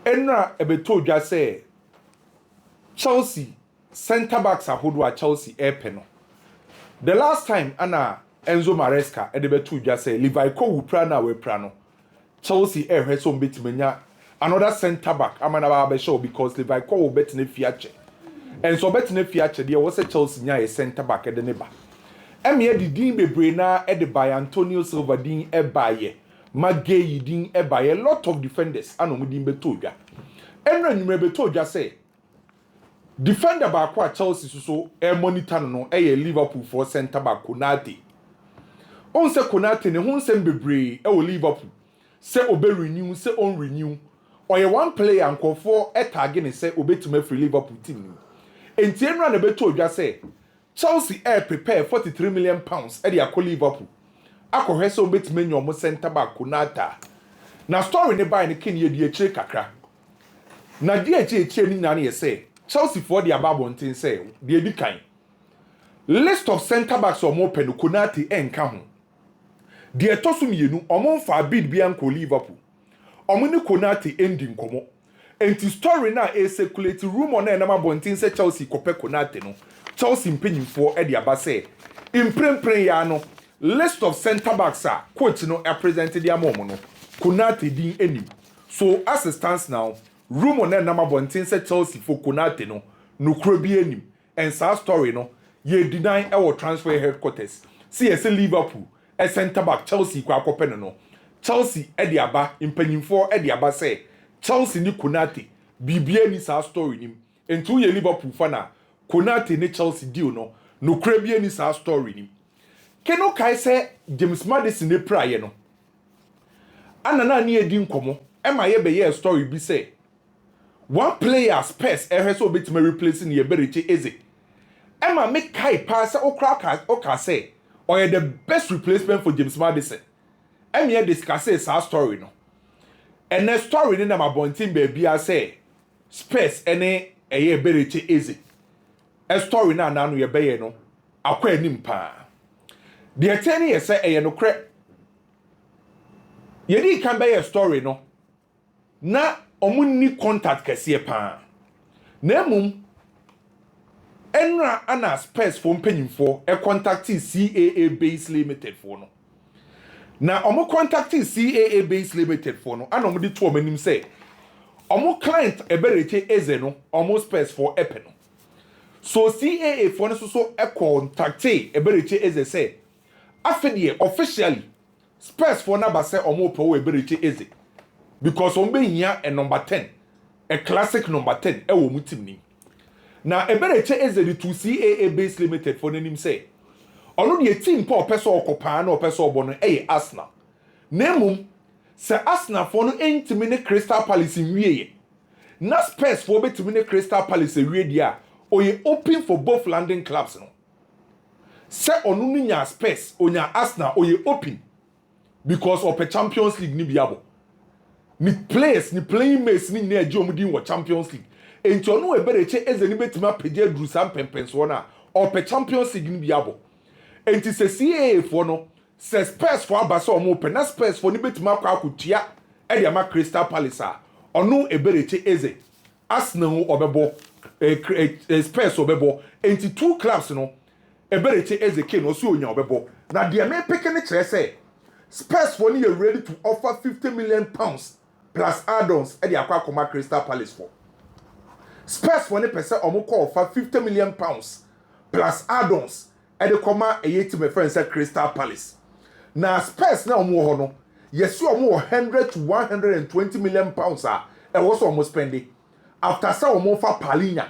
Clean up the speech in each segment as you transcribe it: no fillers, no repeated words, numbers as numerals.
Enra ebeto dwa say Chelsea center backs ahodo a Chelsea epeno. The last time ana Enzo Maresca ebeto dwa say Levi Kowu pra na we pra no. Chelsea ehwe so betimanya another center back amana ba be show because Levi Kowu betine fiache. And so betine fiache dey was Chelsea nya a center back e de ne ba. Eme di din bebre na e de by Antonio Silva din e baye. Magay din e baye lot of defenders anom din beto dwa. Enra nyumre beto dwa say defender back kwa Chelsea so e monitor no e Liverpool for center back Konate. On se Konate ne ho nsem bebre e wo Liverpool. Se obe renew se on renew. Or one player anko for e tag ne se obetuma free Liverpool team. Enti enra na beto dwa say Chelsea prepare 43 million pounds e de akọ Liverpool. Akọhwe se obetuma nyomo center back Konata. Na story ne buy ne kin ye die chire kakra. Na die chire ni na ne say Chelsea for the ababontin say the edi kan. List of center backs or more pen Konate enka ho. The etosum yenu omon fa bid bi anko Liverpool. Omuni Konate ending komo. Enti story na e circulate rumor na enama bontin say Chelsea kope Konate no. Chelsea mpanyimfo e de aba say imprempren ya no list of center backs are coach no represented the amomo no. Konate din enim. So as it stands now, rumor na enama bontin say Chelsea for Konate no nukro bi enim. And sa story no ye deny our transfer headquarters. See as Liverpool a center back Chelsea kwa akopene no. Chelsea e de aba impanyimfo e de aba say Chelsea ni Konate bibia ni sa story nim. Entu ye Liverpool fana Konate ni Chelsea deal no nukro bi ni sa story nim. Keno kai say James Madison ne praye no. Anana ni edi nkomo e ma ye be ye story bi say one player Spurs so bit me replacing ye Berechi Eze. Emma make kai pass oka say or the best replacement for James Madison. Emma discuss sa story no. And the story ni na mabontin baby I say Spurs ene ye Berechi Eze. A story na no ye be no akwa anim pa. The attorney ye say no kre. Ye di kan be story no. Na omuni contact kese pa. Na mum enra ana Spurs for mpanyimfo e contacti CAA Base Limited for no. Na omo contacti CAA Base Limited for no ana omo di to omanim say omo client Eberechi Eze no omo Spurs for epe no. So CAA for no so e contacti Eberechi Eze say afedie officially Spurs for na ba say omo po Eberechi Eze. Because on be here a number 10, a classic number 10, e wo mutim ni. Na Eberechi Eze the 2 CAA Base Limited for him say. Ono the team po person okopa na person obo no e Arsenal. Nemum se Arsenal for no entimi ne Crystal Palace wieye. Na Spurs for betimi ne Crystal Palace wie dia oye open for both London clubs no. Se onu nya Spurs onya Arsenal oye open because of a Champions League ni biabo. Ni players ni playing mates ni na eje omudi wo Champions League enti ono Eberechi Eze ni betima pege dru sam pempenso na o pe Champions League ni biabo enti se CAA for no se Spurs for abasa omo pe na Spurs for ni betima kwa akutia e de ma Crystal Palace a ono Eberechi Eze Arsenal obebo Spurs obebo enti two clubs no Eberechi Eze ke no so onya obebo na de me peke ne kire say Spurs for ni ready to offer 50 million pounds plus add-ons e de akwa koma Crystal Palace for. Spurs for ni pese omo call for 50 million pounds plus add-ons e de koma e yeti me friend say Crystal Palace. Na Spurs na omo ho no, yes omo 100 to 120 million pounds e was omo spending. After sa omo fa Palinya,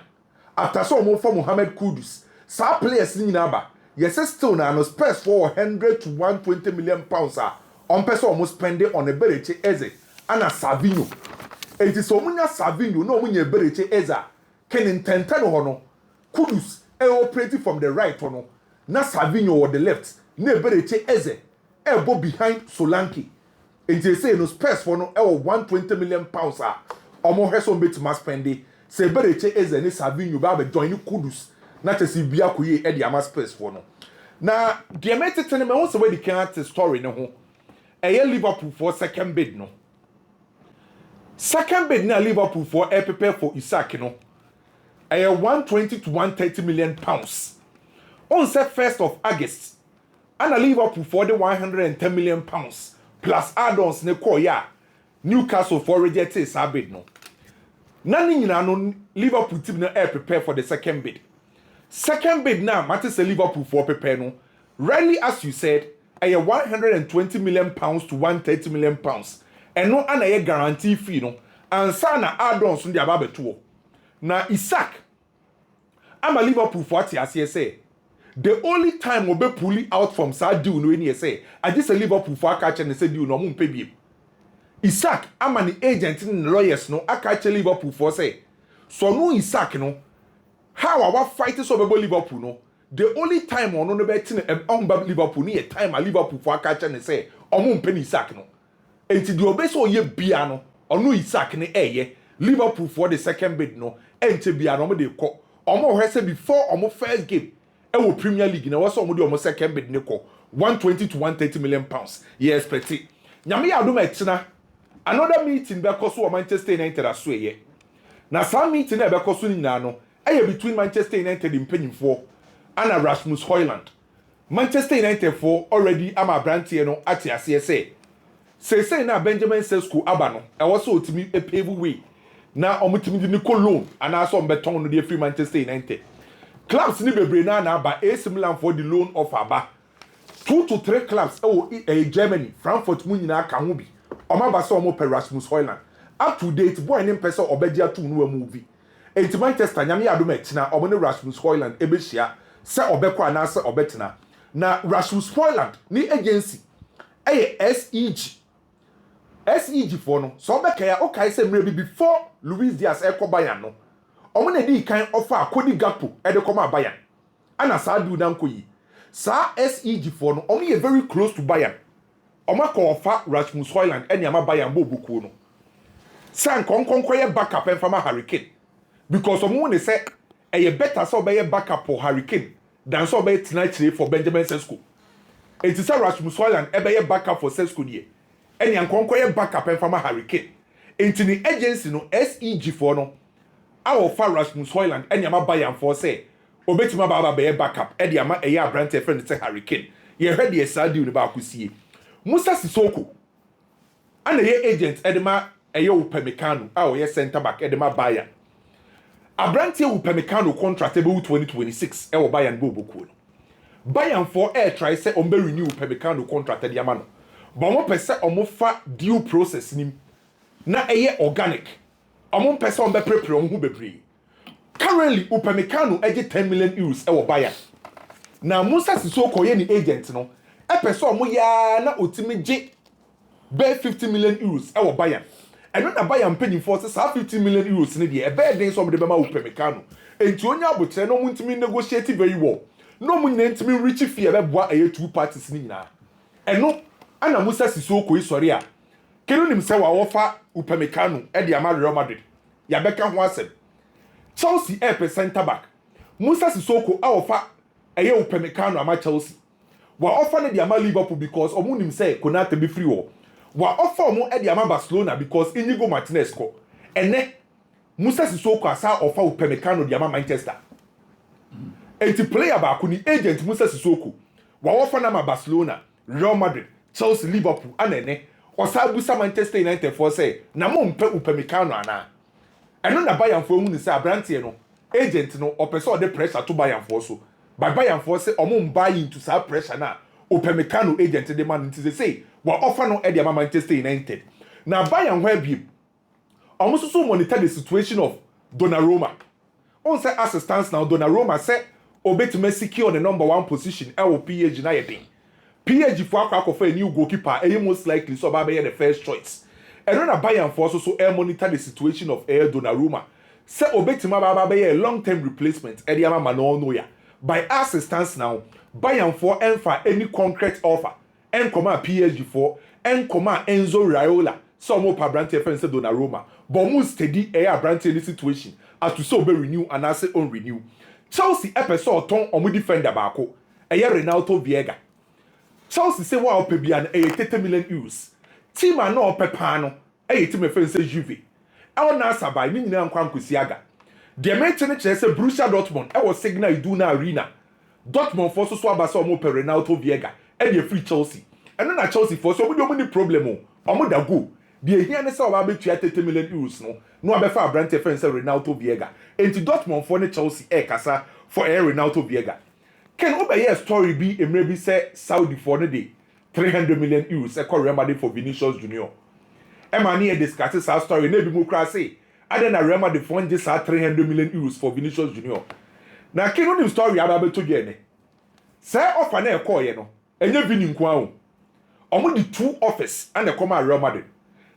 after sa omo fa Mohamed Kudus, sa players ni na ba. Yes still na no Spurs for 100 to 120 million pounds on person omo spending on Eberechi Eze. Ana Savinho. It is omunya Savinho no omunya Eberechi Eze. Ken intenta no hono. Kudus operating from the right hono. Na Savinho or the left. Na Eberechi Eze bo behind Solanke. It is say no Spurs for no 120 million pounds omo heso betima spending. Se Eberechi Eze ni Savinho ba be join Kudus. Na chesi bia koye e de ama Spurs for no. Na de metete ne me won se we di kan story ne ho. Eye Liverpool for second bid no. Second bid na Liverpool for air prepare for Isak no. 120 to 130 million pounds. On set 1st of August. And a Liverpool for the 110 million pounds plus add-ons ne call ya Newcastle for rejected sa bid no. Nani no Liverpool team na air prepare for the second bid. Second bid now matters a Liverpool for prepare no. Rarely as you said, 120 million pounds to 130 million pounds. And no an guarantee fee no. And sana add-ons on the ababetuo. Na Isak, I'm a Liverpool for what I say. The only time we'll be pulling out from Sad deal no any say, I just a Liverpool for catch and say deal no mun pay. Isak, I'm an agent in the lawyers no, I catch Liverpool for say. So no Isak no, how our fighters over Liverpool no. The only time on no betting on Liverpool near time a Liverpool for catch and say, or mun penny Isak no. And to do best or ye piano, or no Isak ne ye, Liverpool for the second bid no, and to be an de call, or more has before or more first game. Ewo Premier League na wasa omo de omo second bid ne ko 120 to 130 million pounds. Yes, petty. Nyame ya do metina. Another meeting be koso o Manchester United aso ye. Na some meeting e be koso nyina no, between Manchester United mpanyimfo and Rasmus Højlund. Manchester United for already am abrantie no ati ase say na Benjamin Sesko aba no. E was so otimi e pave way. Na omo timi di Nico loan and aso mbeton no de free Manchester United. Clubs ni bebre na ba AC Milan for the loan of aba 2 to 3 clubs Germany Frankfurt mu nyina ka ho bi oma ba so omo per Rasmus Højlund up to date boy ni mpesa obedia to no movie enti Manchester nyame ya do metina omo ne Rasmus Højlund ebehia se obekọ ana se obetena na Rasmus Højlund ni agency SEG for no so obeka ya okay se mre before Luis Diaz Bayern no omo na di kan offer Cody Gakpo e de come Bayern ana sa du dan koyi sa SEG for no omo ye very close to Bayern omo ko offer Rasmus Højlund eni ama Bayern bo buku no san konkonko ye backup en fama Hurricane because omo ne say e better so be ye backup for Hurricane than so be tonight for Benjamin Sesko enti say Rasmus Højlund e be ye backup for Sesko die eni ankonko ye backup en fama Hurricane enti ni agency no SEG for no our far Rasmus Højlund and Yama Bayern for say, Obetima Baba be backup, Eddie Ama a ya brand friend say Hurricane. Ye heard the Sadi in about Kusi. Musa Sissoko and the agent Edema Ayo Pemecano, our center back Edema Bayern. A brand here with Pemecano contract about 2026, our Bayern Bobo. Bayern for air try say on be renew Pemecano contract at Yamano. But one percent or more fat due process nim na a year organic. Among person be prepare on who be currently Upamecano age 10 million euros e wo Bayern. Na Musa Sissoko ye ni agent no e person mo ya na otimi je be 50 million euros e wo Bayern. E no na Bayern penny for say 50 million euros ni de e be den so mo de be ma Upamecano. Enti onya abotre no mo ntimi negotiate very well. No mo nyina ntimi reach fee e be boa e two parties ni nyina. E no ana Musa Sissoko isori a kenu nim se wa offer Upamecano e de ama Real Madrid. Ya beka ho asem. Chelsea center back. Musa Sissoko a offer eye Upamecano ama Chelsea. Wa offer ne de ama Liverpool because omo nim se Konate be free wo. Wa offer omo e de ama Barcelona because Inigo Martinez ko. Ene Musa Sissoko asa offer Upamecano de ama Manchester. Enti player ba ko ni agent Musa Sissoko. Wa offer na ma Barcelona, Real Madrid, Chelsea, Liverpool anene. Osabusa Manchester United for say na mo mpe Upamecano ana. Eno na Bayern for mu ni say abrantie no agent no opese o de pressure to Bayern for so. But Bayern for say omo buy into sa pressure na Upamecano agent de man nti say wa offer no e de Manchester United. Na Bayern where bi omo so monitor the situation of Donnarumma. On say assistance now Donnarumma say obetime secure the number 1 position e wo PSG na yedin. PSG for akwa for a new goalkeeper e most likely so ba be the first choice. And when a Bayern for so monitor the situation of Donnarumma. Say obetima ba be a long-term replacement e ama Manuel Neuer. By assistance now, Bayern for enfa any concrete offer. En koma PSG for en koma Enzo Raiola. So mo pa branch friend say Donnarumma. But mo steady branch in this situation as to so be renew and as on renew. Chelsea episode ton omo defender baako. Renato Viega. Chelsea say wa opebian 30 million euros. Team no opepano. Team friend say Juve. ɛwɔ nasa by ni nyina nkwa nkosiaga de mention kyerɛ sɛ Borussia Dortmund ɛwɔ Signal Iduna Arena Dortmund for so aba sɛ ɔmo pɛ Renato Viega ɛde free Chelsea ɛno na Chelsea for so ɔmo ni problem o ɔmo da go de ehia ne sɛ ɔba betua 30 million euros no abɛfa abrante fɛn sɛ Renato Viega enti Dortmund for ne Chelsea kasa for Renato Viega Ken obeye story bi emre bi say Saudi for no dey 300 million euros e call Real Madrid for Vinicius Junior. Emani e discuss sa story na bi mu kra say ade na Real Madrid for just 300 million euros for Vinicius Junior. Na Ken no story aba beto je ne. Say offer na e call ye no. Enye Vini nko an. Omo di two offers and e come Real Madrid.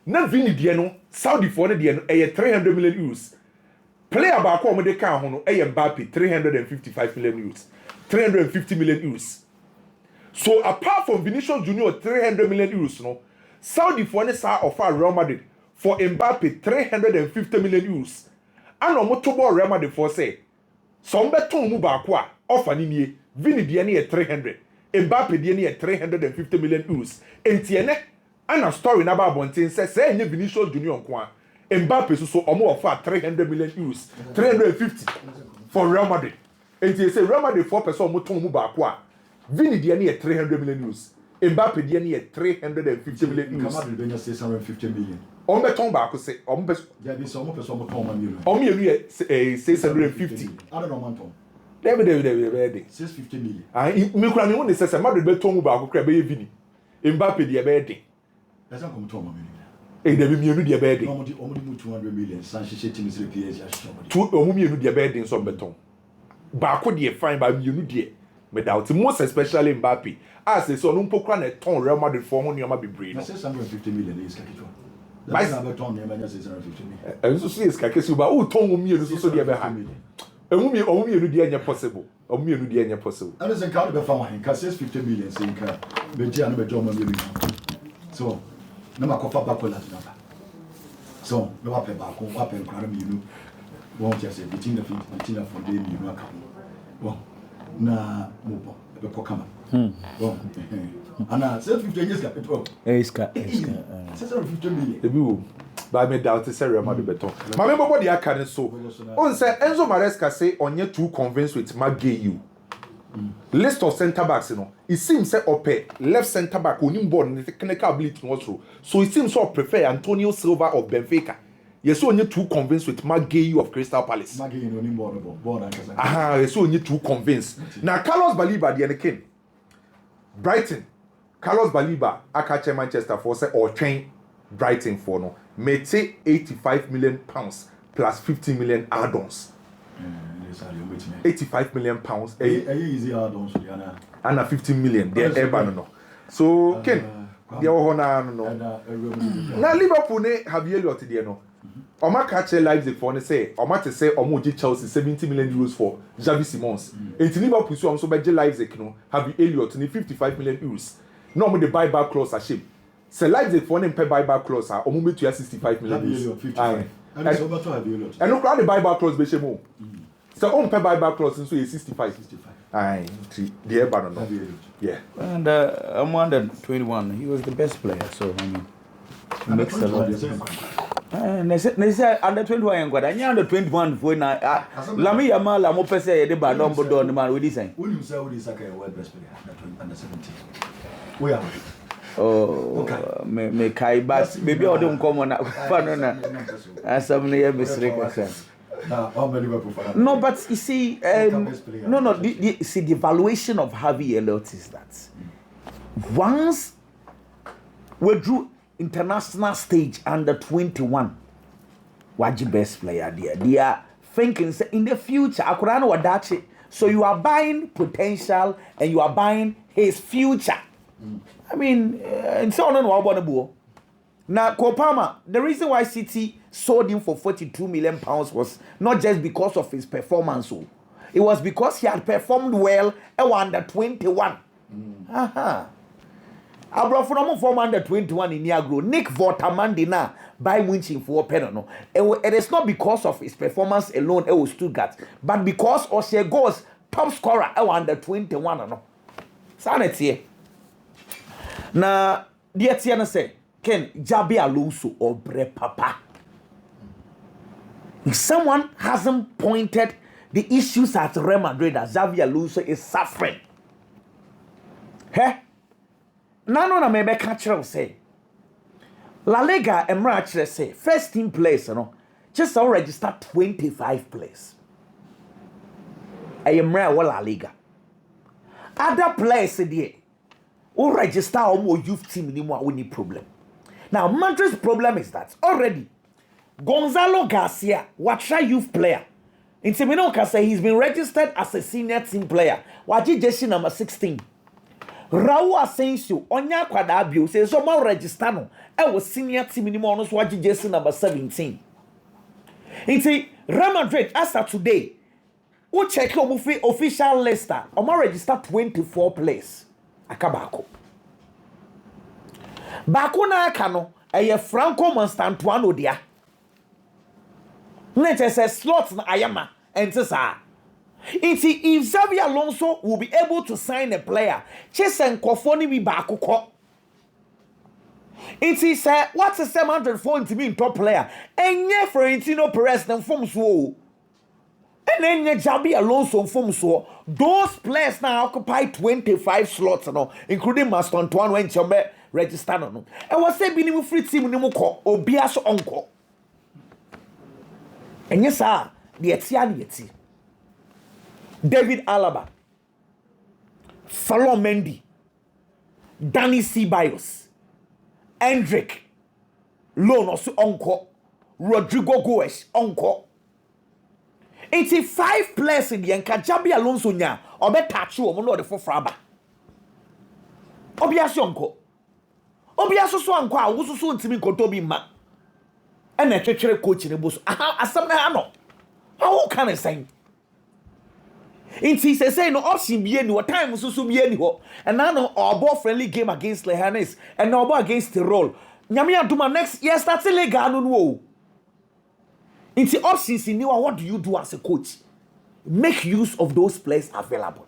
Na Vini die no Saudi for no die no e 300 million euros. Player ba ko omo de kan ho no e Mbappe 355 million euros. 350 million euros. So apart from Vinicius Junior 300 million euros no, Saudi for ne sa offer Real Madrid for Mbappe 350 million euros. And omo to ball Real Madrid for say some beton mu ba ko a offer ni nie Vini die ne 300 Mbappe die ne 350 million euros. Enti ene ana story na ba bonten say enye Vinicius Junior nko a Mbappe so omo offer 300 million euros 350 for Real Madrid. And you say Real Madrid 4% muton mu ba ko a Vini de ne 300 million euros Mbappe de ne 350 million euros Madrid benya 650 million on beton ba ko say on be ya bi so mo person muton ma million on me ye 650 I don't know man David 650 million me kura me won say Madrid beton mu ba ko kra be ye Vini Mbappe de be de esa ko muton ma million David mienu de be de omo di 200 million san hye team sire PSG ahye tu omo mienu de be de so beton Baako de fine ba mienu de me doubt most especially Mbappe as say so no mpokra na ton Real Madrid for ho nioma bebre no 650 million is kakitwa na be ton na 650 million enso so is kakesi ba o ton mienu so de be ha omu mienu de anya possible omu mienu de anya possible and is account be fa wa hin ka 650 million say nka be ji anu be jo ma million so na makofa ba ko lati na so no wa pe ba ko wa pe nkra mienu won just say between the for day mienu aka bon na mo be ko kama bon ana 750 years capital Iska 750 million ebi wo ba me doubt say Real Madrid beton ma me bobo de aka ne so on say Enzo Maresca say onye too convinced with Maguire list of center backs it seems say ope left center back onim board the technical ability was through so it seems so prefer Antonio Silva of Benfica. Yes, only too convinced with Maguire of Crystal Palace. Maguire no ni board and aha, yes, only too convinced. Now Carlos Baliba the king. Brighton. Carlos Baliba akache Manchester for say or train Brighton for no. Mete 85 million pounds plus 50 million add-ons. 85 million pounds. Easy add-ons and 15 million. They're ever no. So Ken, they are no. Now Liverpool ne have you lot there no. Oma catch Leipzig for say Oma to say Omo Chelsea 70 million euros for Xavi Simons. And Liverpool so also by Leipzig no have Elliott ni 55 million euros. No mo the buyback clause a shame. Say Leipzig for them pay buyback clause a Omo to 65 million euros. And so about to have Elliott. And look at the buyback clause be shame. So on pay buyback clause so 65. Aye, the ever no. Yeah. And I'm under 21. He was the best player, so I mean, it makes a lot of sense. They say under 21 and got under 21 for now. Lami Yamal, I'm open say the bad number don the man with this thing. When you say what is a world best player under 17. We are. Oh, okay. Me kai but maybe I don't come on as some near mistake. No, but you see, no. See, the valuation of Harvey Elliott is that once we drew international stage under 21, what's the best player there? They are thinking in the future. So you are buying potential and you are buying his future. I mean, and so on about the bull. Now, Kopama, the reason why City sold him for 42 million pounds was not just because of his performance. It was because he had performed well under 21. I brought from under 21 in Niagara. Nick Vortamandi now by winching for Penano. It is not because of his performance alone, it was Stuttgart, but because Oshe goes top scorer under 21. Sanity. Now, dear Tiana say, Ken Jabi Alonso or Bre Papa. If someone hasn't pointed the issues at Real Madrid that Xavi Alonso is suffering, Nano na mebe catcher say La Liga Emra say first team players, just all register 25 players. I am La Liga. Other players there who register almost youth team anymore we need problem. Now Madrid's problem is that already Gonzalo Garcia, what youth player. In Semino can say he's been registered as a senior team player. Waji jersey number 16. Raul Asensio, Onya Kwadabio says so more register no. I was senior team anymore no waji jersey number 17. In Real Madrid as of today, who check your official list, or register 24 players. Akabako. Bako na akano, a Franco Monstantuano dia. Let us say slots na ayama and sasa. If Xavi Alonso will be able to sign a player, Chesen Kofoni be Bako ko. It is what's a 700 to be top player, and yeah, Florentino Perez then from so. And then Xavi Alonso from so. Those players now occupy 25 slots, including Master Antoine when Chombe register no. And was say binimu free team nimu ko obiaso onko. And yes, sir, the Etienne David Alaba, Fallon Mendy, Danny Ceballos, Hendrick, Lonos onko, Rodrigo Goes onko. 85 players in the Xavi Alonso nya obe tachu omo no de fofraba. Obiaso onko. Obiaso so anko a wo so ntimi nkoto bi ma. And a treacherous coach in the bus. Asam na ano. How can I say? In say no option be any what time so be any ho. And now no our ball friendly game against Lehanes and our ball against the role. Nyamia do my next year starts illegal no wo. In the options in what do you do as a coach? Make use of those players available.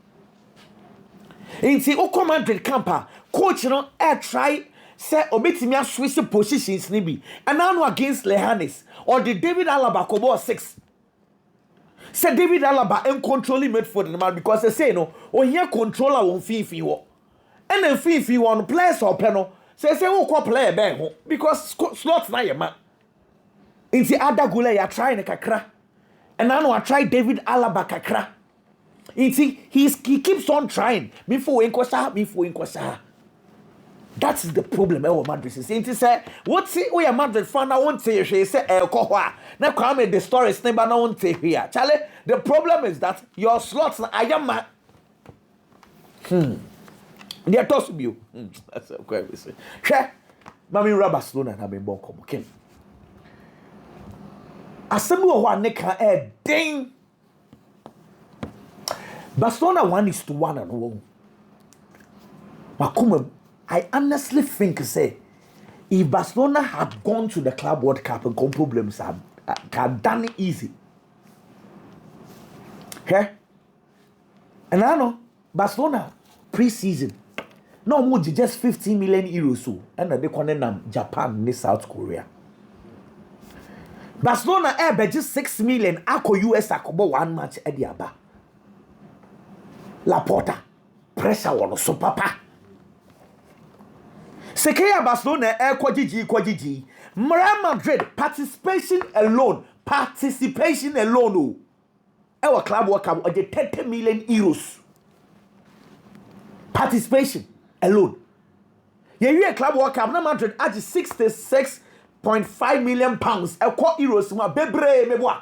In the Oko Madrid camper, coach try say obetimi switch positions nibi and now against Lehanes or the David Alaba kobo 6. Say David Alaba and controlling midfield the man because they say no or here controller on fifi wo. And then fifi one players or panel say who ko player ben ho because slots na your man. In the other gule ya try ne kakra. And now I try David Alaba kakra. He keeps on trying before inkwasa. That's the problem with Madrid. It say what see we are Madrid fan I won't say she say kohwa. Now come the stories never no won't say here. Charlie, the problem is that your slots na ayama. They are toss you. That's okay we say. She Mami Barcelona na be bon come okay. Asemu wa neka ding. Barcelona 1-1 and 1. Makuma I honestly think, say, if Barcelona had gone to the Club World Cup and problems had done it easy. Okay? And I know, Barcelona, pre-season, no more just 15 million euros, so, and they connect Japan and South Korea. Barcelona just 6 million, ako US akobo 1 match at the Aba. Laporta, pressure on so papa. Sekeya Barcelona kwajiji. Real Madrid participation alone. Our club work out 30 million euros. Participation alone. Yeah, club work out. Madrid at 66.5 million pounds. Euros.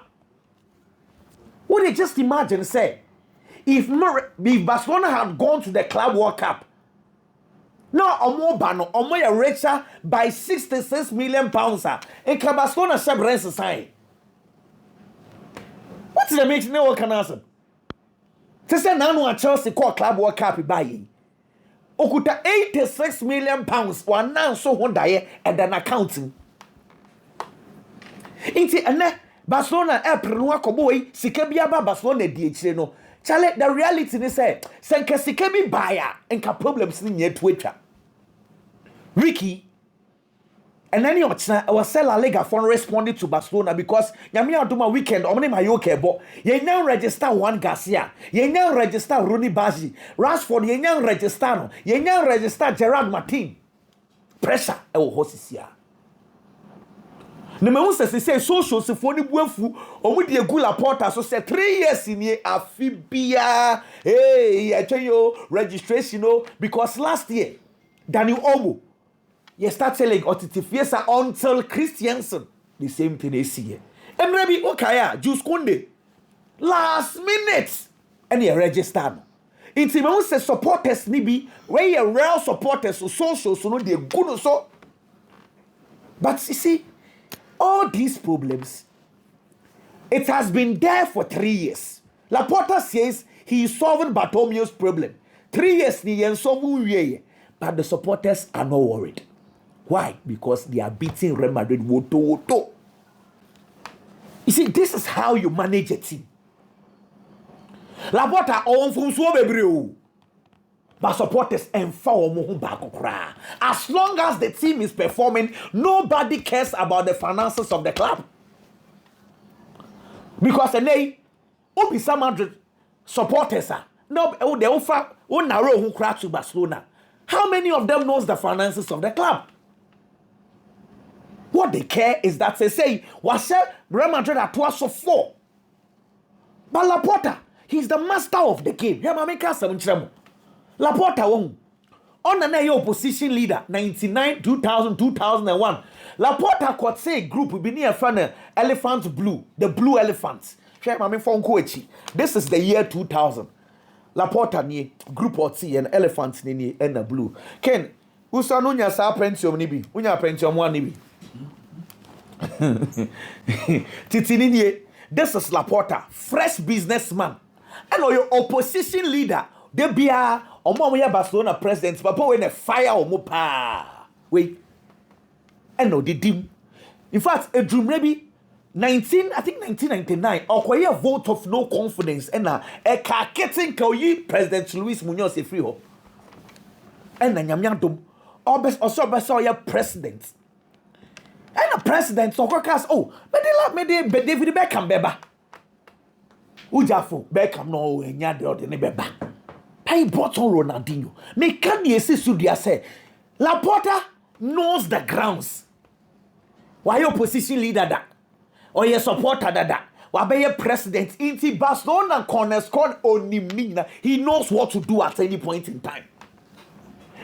Would you just imagine say if Barcelona had gone to the Club World Cup? No, omo bano, omo ya richer by 66 million pounds. And Barcelona shall rent sign. What's the make no can answer? To say now Chelsea call Club World Cup buying. Okuta 86 million pounds one now so one day and then accounting. Inti ene Barcelona no akoboy sikebia ba Barcelona di no. Chale, the reality is say senke sikebi buyer and ka problems ni nye Twitter. Ricky And then I was sell La Liga for responding to Barcelona because Yamia do my weekend or my okay, but you now register Juan Garcia, you now register Rooney Baji, Rashford, you now register no, you now register Gerard Martin. Pressure I will host here. No me say social se for ni buafu o mu de gula porta so say 3 years in here afibia I tell you registration because last year Daniel Olmo you start selling Otitifesa until Christiansen. The same thing they see. And maybe okay, Juice Kunde. Last minute. And you register. It's even say supporters nibi where you real supporters so social so no they good so. But you see, all these problems, it has been there for 3 years. Laporta says he is solving Bartomeu's problem. 3 years ni yen solve, but the supporters are not worried. Why? Because they are beating Real Madrid woto. You see, this is how you manage a team. Laporta on from so bebre, but supporters and as long as the team is performing, nobody cares about the finances of the club. Because they Obisa Madrid supporters are no they offer one narrow who crack to Barcelona. How many of them knows the finances of the club? What they care is that they say, was Real Madrid at 4. But Laporta, he's the master of the game. Laporta won. On the opposition leader, 99, 2000, 2001. Laporta could say group will be near front elephant blue, the blue elephants. This is the year 2000. Laporta ni group or tea and elephants ni and the blue. Ken, usa nunya sa pension nibi, unya pension one nibi. Titininie, this is Laporta, fresh businessman. And your opposition leader, they be a Barcelona president, but when a fire or mopa. Wait. And no, the dim. In fact, a dream maybe 1999, or a vote of no confidence, and a carketing President Luis Munoz Efriho. And a Yamyandum, also Basoya president. And a president, so cast, but David Beckham, beba. Ujafo, Beckham, no, and Yadot in the beba. Pay brought on Ronaldinho. Me can you see Sudia say, Laporta knows the grounds. Why your opposition leader that? Or your supporter that? Why be your president? Inti Barcelona cornerstone onimina. He knows what to do at any point in time.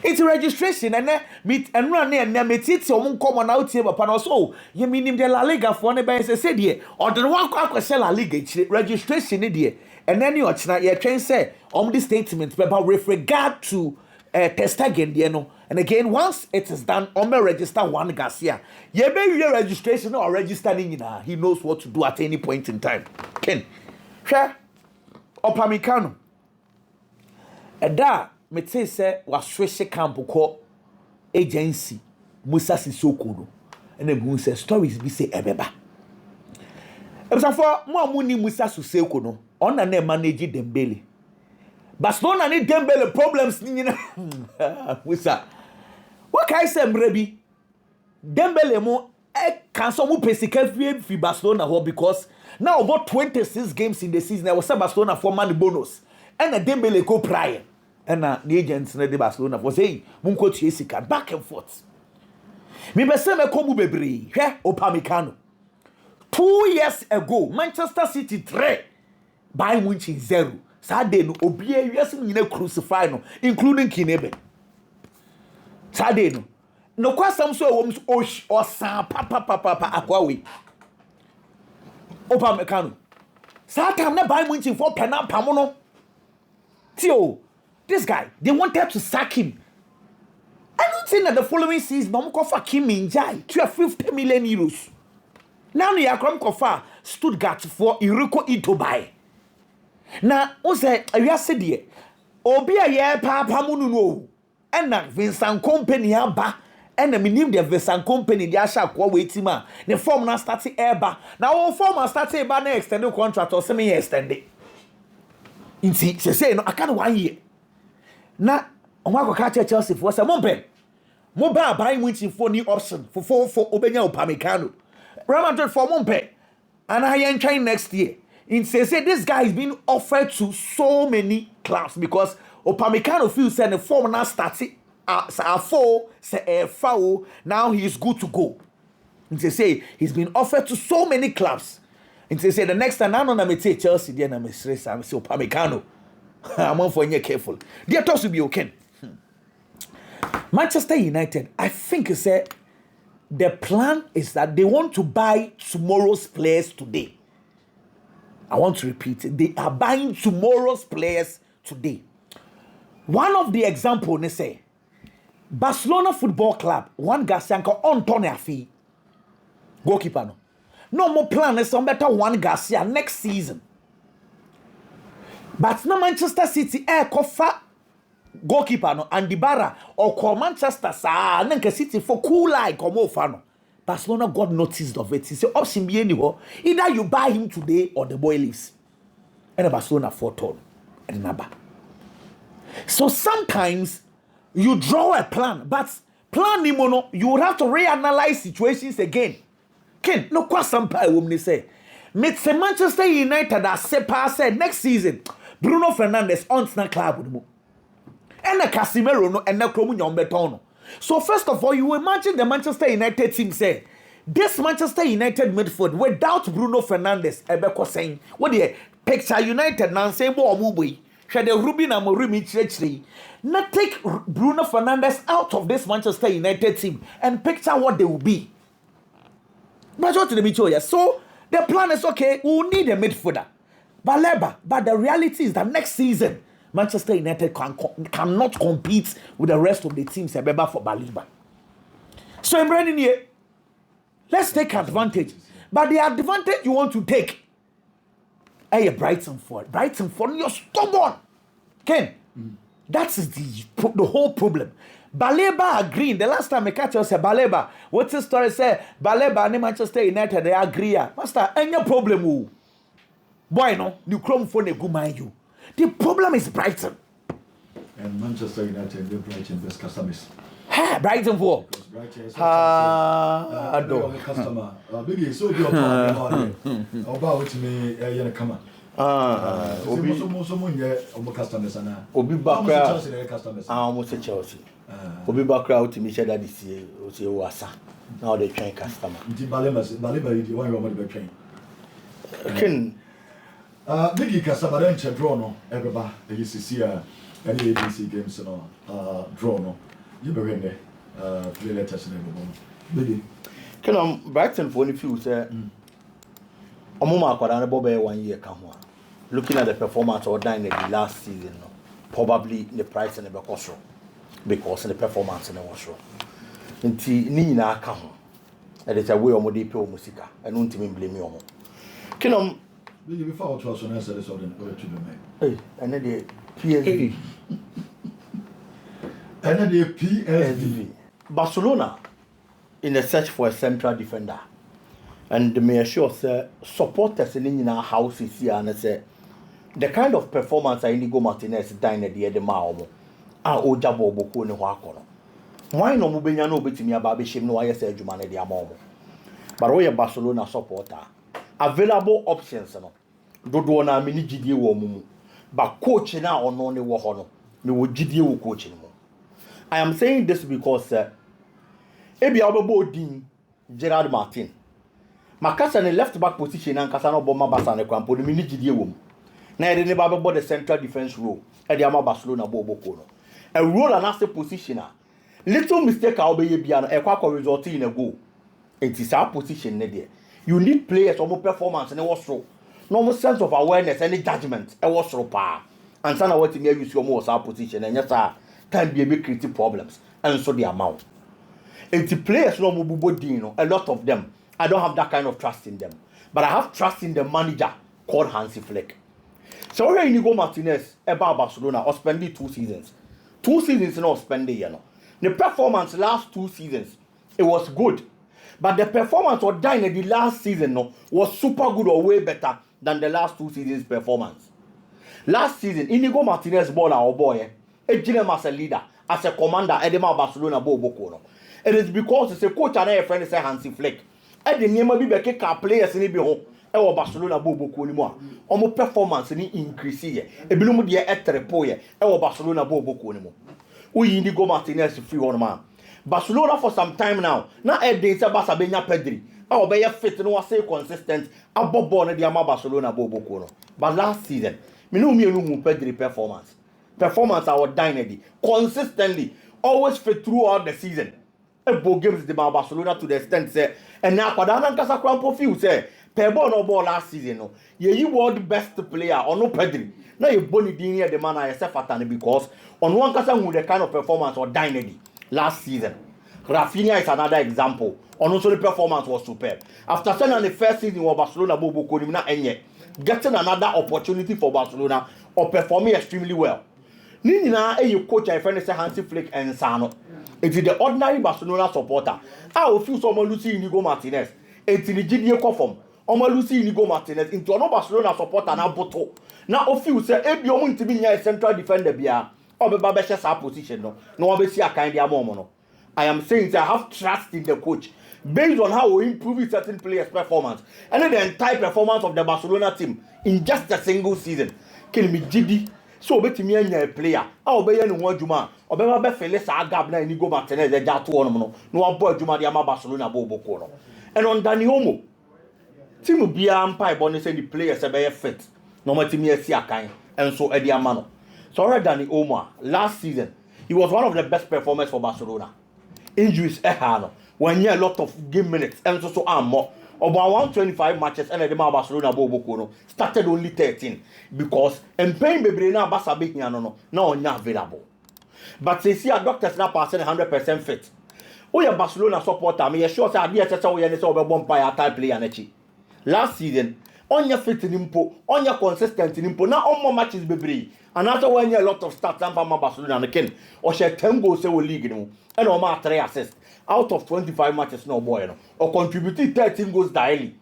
It's registration and then meet and run and then meet it so common out here but also you mean him the La Liga for the best said here or the one quack sell La Liga registration idea and then you are train say on this statement about with regard to test again and again once it is done on the register Juan Garcia you may your registration or registering he knows what to do at any point in time. Ken share Opamecano and that me say was switch camp ko agency Musa Sissoko no and then say stories be say ebeba so for mo ni Musa Sissoko no on na manage Dembele Barcelona ni Dembele problems ni na Musa what can I say mrebi Dembele mo can some pesika fi Barcelona ho because now about 26 games in the season there was Barcelona for money bonus and a Dembele go prior. And the agents in the Barcelona was saying, Munko Isak back and forth. Me be say me komu bebre, hwe Opamecano. 2 years ago, Manchester City 3, Bayern Munich 0. Sade no obi awiase nyina crucify no, including Kinebe. Sade no. No kwasam so wo osan papa akwawe. Opamecano. Satam na Bayern Munich for penal pamono. Tio this guy, they wanted to sack him. I don't think that the following season, no more for Kim Min-jae, 50 million euros. Now they are come for Stuttgart for Iriko Itobai. Now, say, I said here, Obi a year papa munu and na Vincent Company aba, and the minim the Vincent Company the asha kwa waiting man. The form na starting airba. Now all form starting airba na extended contract or semi extended. Inti, say no, I can't 1 year. Na onwa ko ka Chelsea for say mompe Mobile buying winching for new option for Obenya Upamecano. Real Madrid for Mompe. And I am trying next year. In say this guy is being offered to so many clubs because Upamecano feels that the form now started as a foul, say a foul. Now he is good to go. And they say he's been offered to so many clubs. And they say the next time I'm gonna take Chelsea, then I'm stressed. I'm say Upamecano. I'm on for you careful. Their toss will be okay. Manchester United, I think the plan is that they want to buy tomorrow's players today. I want to repeat it. They are buying tomorrow's players today. One of the examples, they say, Barcelona Football Club, one Garcia on Tony Afi, goalkeeper. No more plan is some better one Garcia next season. But no Manchester City cover goalkeeper no and Dybala or call Manchester sa nanka City for cool like come over no. Barcelona got noticed of it. He said option be anywhere. Either you buy him today or the boy leaves. And Barcelona 4-ton and number. So sometimes you draw a plan, but plan mono you would have to reanalyze situations again. Ken, no question I will say. Manchester United as Sepa said next season, Bruno Fernandes on the club with and the Casemiro no and the Cromunyon Betono. So first of all, you imagine the Manchester United team say this Manchester United midfield without Bruno Fernandes, Ebeko saying, what do you picture United now say more movie? Shall the Rubin and Morimi Churchley not take Bruno Fernandes out of this Manchester United team and picture what they will be? But what to the Michoya? So the plan is okay, we will need a midfielder. But the reality is that next season, Manchester United cannot compete with the rest of the teams for Baleba. So in Brandon here, let's take advantage. But the advantage you want to take, hey, Brighton for you're stubborn. Ken, that's the whole problem. Baleba agreeing. The last time I catch us, Baleba, what's the story say? Baleba and Manchester United, they agree. Master, any problem? Boy, no, you chrome for the good mind you. The problem is Brighton. And Manchester United, they Brighton best customers. Ha, Brighton for. Brighton is a customer. Biggie, so you're about me, come on. Customers and Obi Bakra almost a Chelsea. Obi Bakra out to me said that this year was now they train customer. Baleba, you want your money train. Ken Biggie Casabarencha draw no, everybody, you see any ABC games draw no. You be in there, play letters and everyone. Biggie. Can Brighton for any few say, Omoma Quadana Bobe 1 year come on. Looking at the performance or dying the last season, no, probably the price and the cost because the performance and the was wrong. Nti Nina come and it's a way of Modipo Musica and don't blame me on. Can before 12 so answer this order to the man. Hey, and then the PSV. And then the PSV. Barcelona in a search for a central defender. And the mayor sure say supporters in our house is here and say the kind of performance I Inigo Martinez dined at the Edemao. Ah, Ojabo Boko ne Wakono. Why no Mubenya no bit me about Bishim no I say Jumane de Amomo. But we are Barcelona supporter. Available options no. Dodo na mini GD wo mumu. But coach na ono ne wo hono. Me wo GD wo coach mo. I am saying this because ebi abebo din Gerard Martin. Makasa ne left back position and Kasano Bomba Basane Crampo, the mini GD womb. Now, they never bought the central defense role at the Ama Barcelona Bobo. A role and as a positioner. Little mistake I'll be beyond a quack resulting in a goal. It is our position, Nadia. You need players or more performance and a was so. No more sense of awareness, any judgment, a was so power. And son, I want to use your more our position, and yes, sir, can be a big creative problems, and so the amount. It's players, no more Dino, a lot of them. I don't have that kind of trust in them. But I have trust in the manager called Hansi Flick. So where Inigo Martinez about Barcelona or spending 2 seasons. 2 seasons not spending, you know. The performance last 2 seasons, it was good. But the performance or dying in the last season no, was super good or way better than the last 2 seasons' performance. Last season, Inigo Martinez ball our boy, a as a leader, as a commander edema Barcelona boboko no. It is because it's a coach and a friend say Hansi Flick. E de niema bi be keka players ni bi ho e wo Barcelona boboko ni mu a. Omo performance ni increase ye. Ebinom de e trepo ye e wo Barcelona boboko ni mu. Uyi Inigo Martinez free one man. Barcelona for some time now. Na e dey say Barca benya Pedri. A obey fit no say consistent. Abobo na dia ma Barcelona boboko no. But last season, me no mu Pedri performance. Performance our dynasty consistently always fit throughout the season. Ebo games the Barcelona to the extent say and now kwadana nkasa krampo feel say per ball no ball last season no. Ye world best player or no Pedri. Now you boni din here the man I say fatani because on one kasa who the kind of performance or dynasty last season. Rafinha is another example. On also the performance was superb. After sending the first season of Barcelona boboko ni na enye getting another opportunity for Barcelona or performing extremely well. Nini na you coach and friend say Hansi Flick and Sano. It is the ordinary Barcelona supporter. I will feel someone Lucy Inigo Martinez. It's in the GDA conform. Omo Lucy Inigo Martinez into no Barcelona supporter na boto. Now of you say ebi omo ntimi nya central defender bia. Obe ba be share position no. No obe see akan dia momo no. I am saying that I have trust in the coach based on how we improve certain players' performance and then the entire performance of the Barcelona team in just a single season. Can be GD. So betimi anya a player a obeye no ho adwuma obeba be fele sa gab na Inigo Martinez e ja to no no abo adwuma dia ma Barcelona boboko no and on Dani Olmo team bia mpa ibone say the players e be fit no matimi asi akan and so e dia ma no so already Dani Olmo last season he was one of the best performers for Barcelona. Injuries no when a lot of game minutes and so more about 125 matches and the Barcelona boboko no started only 13 because and paying bebre na Barca be no now available. But they see a doctors now passing 100% fit. Oh ya Barcelona supporter me sure say ade say we say obebom pa type player na chi. Last season onya fit nimpo onya consistent nimpo na on more matches bebre and after when a lot of stats and for Barcelona na ken or share 10 goals say we league no and o ma 3 assists out of 25 matches no boy no or contributed 13 goals daily.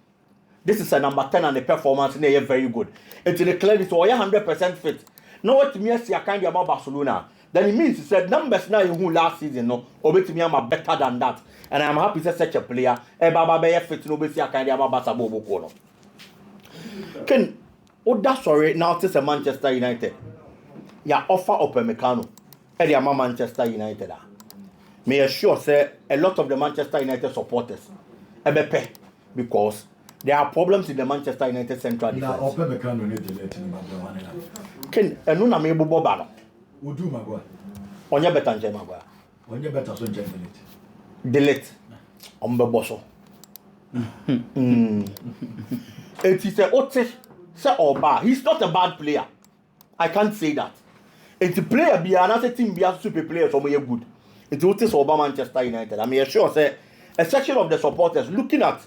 This is a number 10 and the performance na very good. It's the clearly so 100% fit. Now what me see kind about Barcelona then it means he said numbers now you last season no obetimi am better than that and I am happy to such a player e baba be fit no be see kind about Barca boboko no. Ken Oda sorry now to Manchester United. Ya offer Upamecano e the Manchester United a. May assure say a lot of the Manchester United supporters ebepe because there are problems in the Manchester United central defense. Na Upamecano ne delete ni Magua na. Ken enu na me bobo ba no. Udu Magua. Onye better nje Magua. Onye better so nje delete. Delete. Ombebo so. It is a ote say oba. He's not a bad player. I can't say that. It's a player be another team be a super player so very good. It's ote so oba Manchester United. I mean sure say a section of the supporters looking at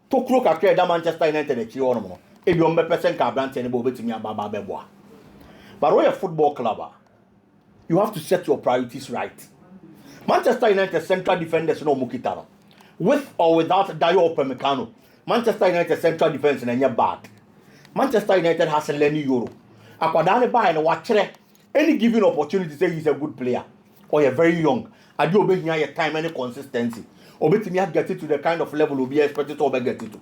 Tokro kakre da Manchester United e chi ono no. E bi ombe percent ka brand any bo betimi ababa beboa. But when you're a football club, you have to set your priorities right. Manchester United central defenders no mukitano. With or without Dayo Upamecano, Manchester United central defense na bad. Manchester United has a Lenny Euro. Akwadane ba na wachere any given opportunity say he's a good player or you're very young. Adi obehia your time and consistency. Obetimi get it to the kind of level we expected to get it to.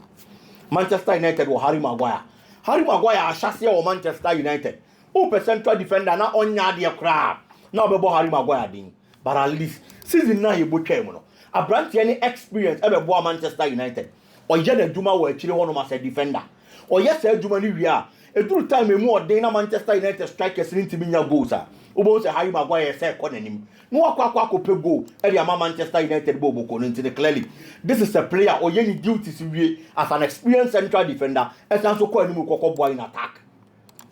Manchester United or Harry Maguire. Harry Maguire ashase or Manchester United. Open central defender na onya de kra. Na obebo Harry Maguire din. But at least season na yebo twem no. Abrante any experience ebebo Manchester United. Oye na djuma wo akire wono ma say defender. Oye say djuma ni wi a. Eduru time emu odin na Manchester United strikers ni ntimi nya goals a. Obo say Harry Maguire say ko nanim. No akwa pe goal e dey Manchester United bo boko no ntine clearly. This is a player oye ni duties wie as an experienced central defender. Esan so ko animu kokko boy in attack.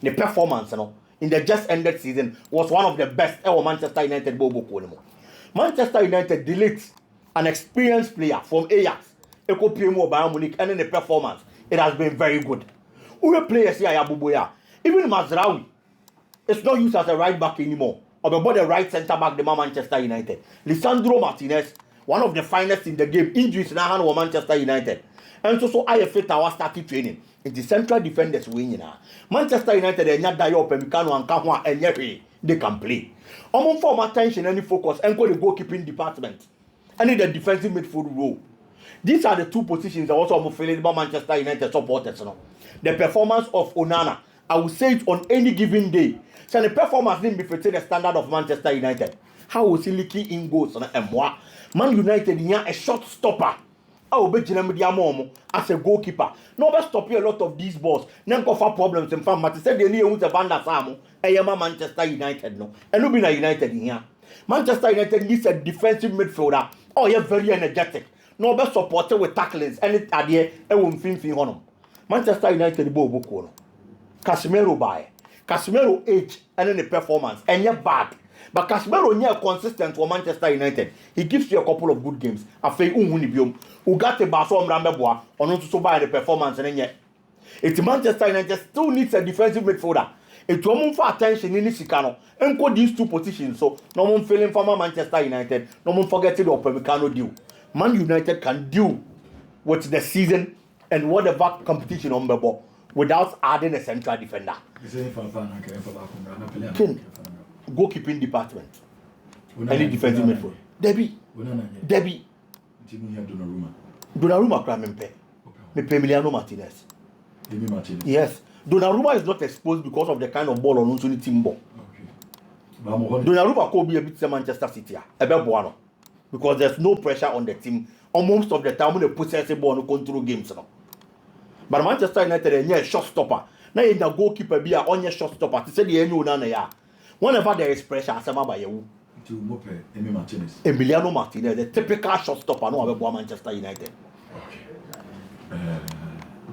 The performance no in the just ended season was one of the best ever Manchester United bo boko no. Manchester United delete an experienced player from Ajax. Eko PMO Bayern Munich and in the performance it has been very good. Who players here Abuboya. Even Mazraoui it's not used as a right back anymore. Or the right centre back the Manchester United. Lisandro Martinez, one of the finest in the game. Injuries now hand Manchester United. And so IFA Tower started training. It's the central defenders winning now. Manchester United and Dayo Upamecano and Kahwa and Yeri. they can play. Almost form attention and focus and go the goalkeeping department. And in the defensive midfield role. These are the two positions that also I'm feeling about Manchester United supporters. The performance of Onana, I will say it on any given day. So the performance didn't be the standard of Manchester United. How was he leaking in goals and moi? Man United here a shot stopper. I will be Jinamidiamomo as a goalkeeper. No, but stop a lot of these balls. None of our problems in fact, Mati said they need to Vanda Samo. Manchester United no. And no be United in here. Manchester United needs a defensive midfielder. Oh, you're very energetic. No, but supported with tacklings. And it's at the end, it won't fin honum. Manchester United bobo kono. Casemiro by Casemiro age and then the performance and you're bad. But Casemiro near consistent for Manchester United. He gives you a couple of good games. I feel unhunibium. Who got the Barcelona Rambebois or not to buy the performance and then yet. It's Manchester United still needs a defensive midfielder. It's one for attention in this Sicano. And go these two positions. So no one feeling for Manchester United. No one forgetting the Upamecano deal. Man United can deal with the season and whatever competition on the ball without adding a central defender. Goalkeeping department. Any defensive midfield. Debbie. Donnarumma cry me pay. Me pay Emiliano Martinez. Yes. Donnarumma is not exposed because of the kind of ball on the team ball. Donnarumma could be a bit Manchester City. Because there's no pressure on the team. Almost of the time when they possess the ball and control games. But Manchester United is a shot stopper. Now you can goalkeeper be on your shot stopper. To say the end you whenever there is pressure, I say by you. Emiliano Martinez, the typical shot stopper. No, about Manchester United.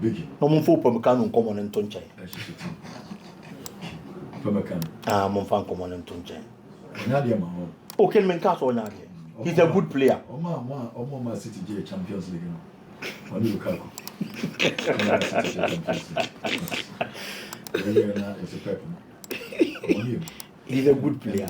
Biggie. No one for Upamecano common in Tunche. Mon fan common in Tunche. Okay, Menkaso Nadia. He's a good player. Oma City J Champions League. Wani Lukaku. He's a good player.